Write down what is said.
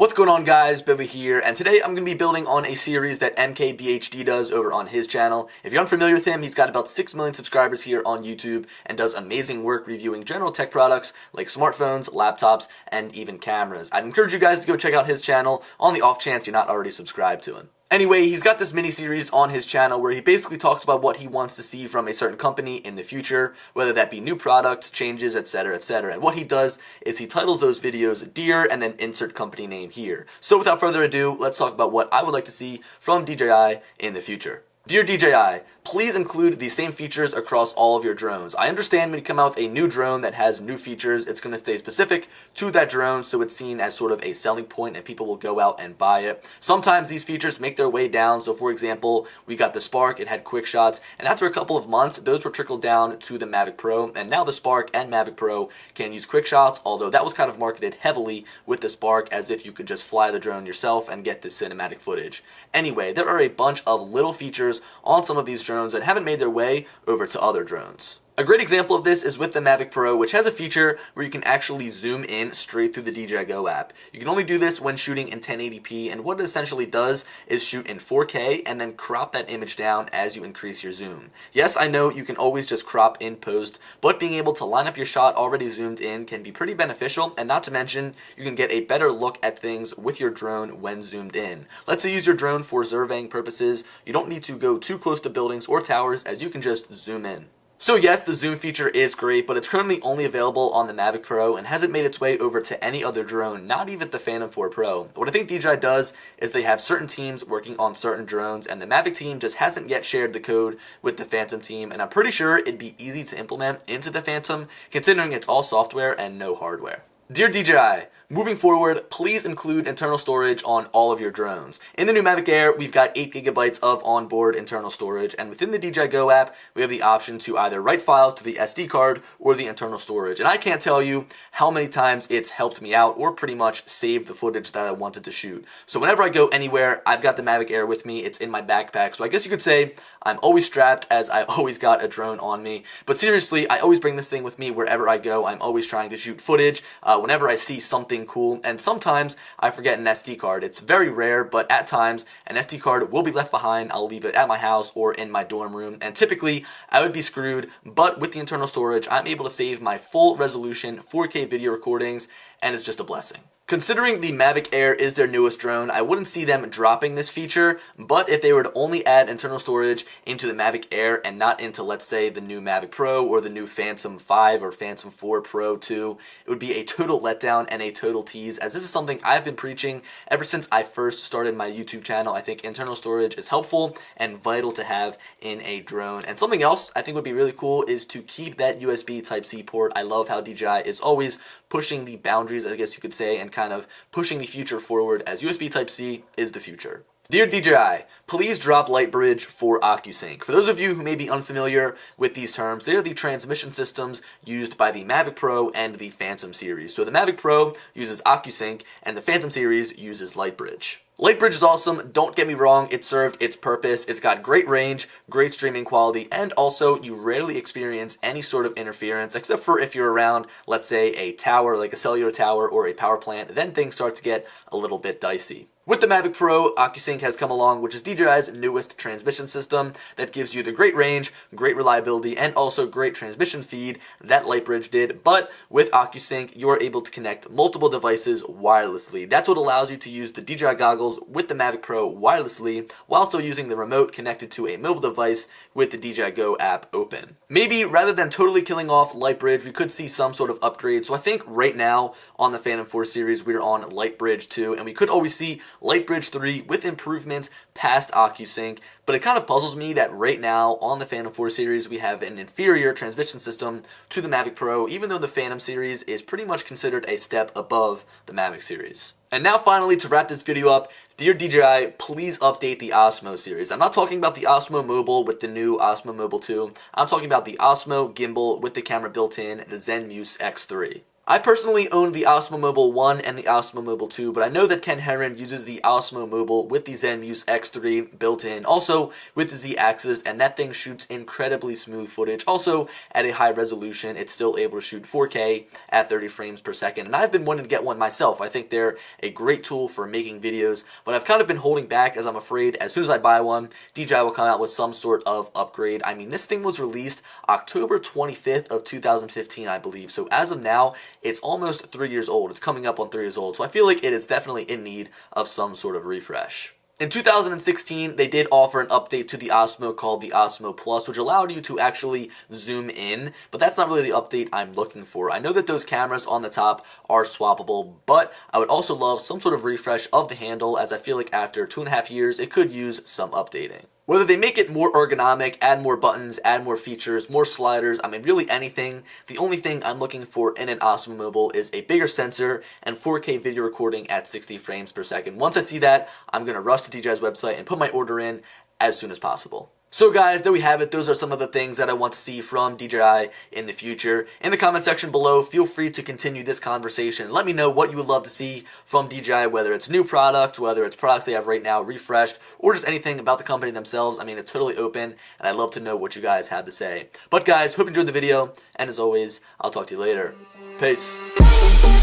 What's going on, guys? Billy here, and today I'm going to be building on a series that MKBHD does over on his channel. If you're unfamiliar with him, he's got about 6 million subscribers here on YouTube and does amazing work reviewing general tech products like smartphones, laptops, and even cameras. I'd encourage you guys to go check out his channel on the off chance you're not already subscribed to him. Anyway, he's got this mini-series on his channel where he basically talks about what he wants to see from a certain company in the future, whether that be new products, changes, etc., etc. And what he does is he titles those videos Dear and then insert company name here. So without further ado, let's talk about what I would like to see from DJI in the future. Dear DJI, please include the same features across all of your drones. I understand when you come out with a new drone that has new features, it's going to stay specific to that drone, so it's seen as sort of a selling point and people will go out and buy it. Sometimes these features make their way down. So for example, we got the Spark, it had quick shots, and after a couple of months, those were trickled down to the Mavic Pro, and now the Spark and Mavic Pro can use quick shots, although that was kind of marketed heavily with the Spark as if you could just fly the drone yourself and get this cinematic footage. Anyway, there are a bunch of little features on some of these drones that haven't made their way over to other drones. A great example of this is with the Mavic Pro, which has a feature where you can actually zoom in straight through the DJI Go app. You can only do this when shooting in 1080p, and what it essentially does is shoot in 4K and then crop that image down as you increase your zoom. Yes, I know you can always just crop in post, but being able to line up your shot already zoomed in can be pretty beneficial, and not to mention, you can get a better look at things with your drone when zoomed in. Let's say you use your drone for surveying purposes. You don't need to go too close to buildings or towers, as you can just zoom in. So yes, the zoom feature is great, but it's currently only available on the Mavic Pro and hasn't made its way over to any other drone, not even the Phantom 4 Pro. What I think DJI does is they have certain teams working on certain drones, and the Mavic team just hasn't yet shared the code with the Phantom team, and I'm pretty sure it'd be easy to implement into the Phantom, considering it's all software and no hardware. Dear DJI, moving forward, please include internal storage on all of your drones. In the new Mavic Air, we've got 8 GB of onboard internal storage, and within the DJI Go app, we have the option to either write files to the SD card or the internal storage. And I can't tell you how many times it's helped me out or pretty much saved the footage that I wanted to shoot. So whenever I go anywhere, I've got the Mavic Air with me. It's in my backpack, so I guess you could say I'm always strapped, as I've always got a drone on me. But seriously, I always bring this thing with me wherever I go. I'm always trying to shoot footage whenever I see something cool, and sometimes I forget an SD card. It's very rare, but at times an SD card will be left behind. I'll leave it at my house or in my dorm room, and typically I would be screwed, but with the internal storage, I'm able to save my full resolution 4K video recordings, and it's just a blessing. Considering the Mavic Air is their newest drone, I wouldn't see them dropping this feature, but if they were to only add internal storage into the Mavic Air and not into, let's say, the new Mavic Pro or the new Phantom 5 or Phantom 4 Pro 2, it would be a total letdown and a total tease, as this is something I've been preaching ever since I first started my YouTube channel. I think internal storage is helpful and vital to have in a drone. And something else I think would be really cool is to keep that USB Type-C port. I love how DJI is always pushing the boundaries, I guess you could say, and kind of pushing the future forward, as USB Type-C is the future. Dear DJI, please drop Lightbridge for OcuSync. For those of you who may be unfamiliar with these terms, they are the transmission systems used by the Mavic Pro and the Phantom series. So the Mavic Pro uses OcuSync and the Phantom series uses Lightbridge. Lightbridge is awesome, don't get me wrong, it served its purpose. It's got great range, great streaming quality, and also you rarely experience any sort of interference, except for if you're around, let's say, a tower, like a cellular tower or a power plant, then things start to get a little bit dicey. With the Mavic Pro, OcuSync has come along, which is DJI's newest transmission system that gives you the great range, great reliability, and also great transmission feed that Lightbridge did. But with OcuSync, you are able to connect multiple devices wirelessly. That's what allows you to use the DJI goggles with the Mavic Pro wirelessly, while still using the remote connected to a mobile device with the DJI Go app open. Maybe rather than totally killing off Lightbridge, we could see some sort of upgrade. So I think right now on the Phantom 4 series, we're on Lightbridge 2, and we could always see Lightbridge 3 with improvements past OcuSync, but it kind of puzzles me that right now on the Phantom 4 series we have an inferior transmission system to the Mavic Pro, even though the Phantom series is pretty much considered a step above the Mavic series. And now finally, to wrap this video up, dear DJI, please update the Osmo series. I'm not talking about the Osmo Mobile with the new Osmo Mobile 2, I'm talking about the Osmo gimbal with the camera built in, the Zenmuse X3. I personally own the Osmo Mobile 1 and the Osmo Mobile 2, but I know that Ken Herron uses the Osmo Mobile with the ZenMuse X3 built in, also with the Z-axis, and that thing shoots incredibly smooth footage. Also, at a high resolution, it's still able to shoot 4K at 30 frames per second, and I've been wanting to get one myself. I think they're a great tool for making videos, but I've kind of been holding back as I'm afraid as soon as I buy one, DJI will come out with some sort of upgrade. I mean, this thing was released October 25th of 2015, I believe, so as of now, it's almost 3 years old. It's coming up on 3 years old, so I feel like it is definitely in need of some sort of refresh. In 2016, they did offer an update to the Osmo called the Osmo Plus, which allowed you to actually zoom in, but that's not really the update I'm looking for. I know that those cameras on the top are swappable, but I would also love some sort of refresh of the handle, as I feel like after 2.5 years, it could use some updating. Whether they make it more ergonomic, add more buttons, add more features, more sliders, I mean really anything, the only thing I'm looking for in an Osmo Mobile is a bigger sensor and 4K video recording at 60 frames per second. Once I see that, I'm going to rush to DJI's website and put my order in as soon as possible. So guys, there we have it. Those are some of the things that I want to see from DJI in the future. In the comment section below, feel free to continue this conversation. Let me know what you would love to see from DJI, whether it's new product, whether it's products they have right now refreshed, or just anything about the company themselves. I mean, it's totally open, and I'd love to know what you guys have to say. But guys, hope you enjoyed the video, and as always, I'll talk to you later. Peace.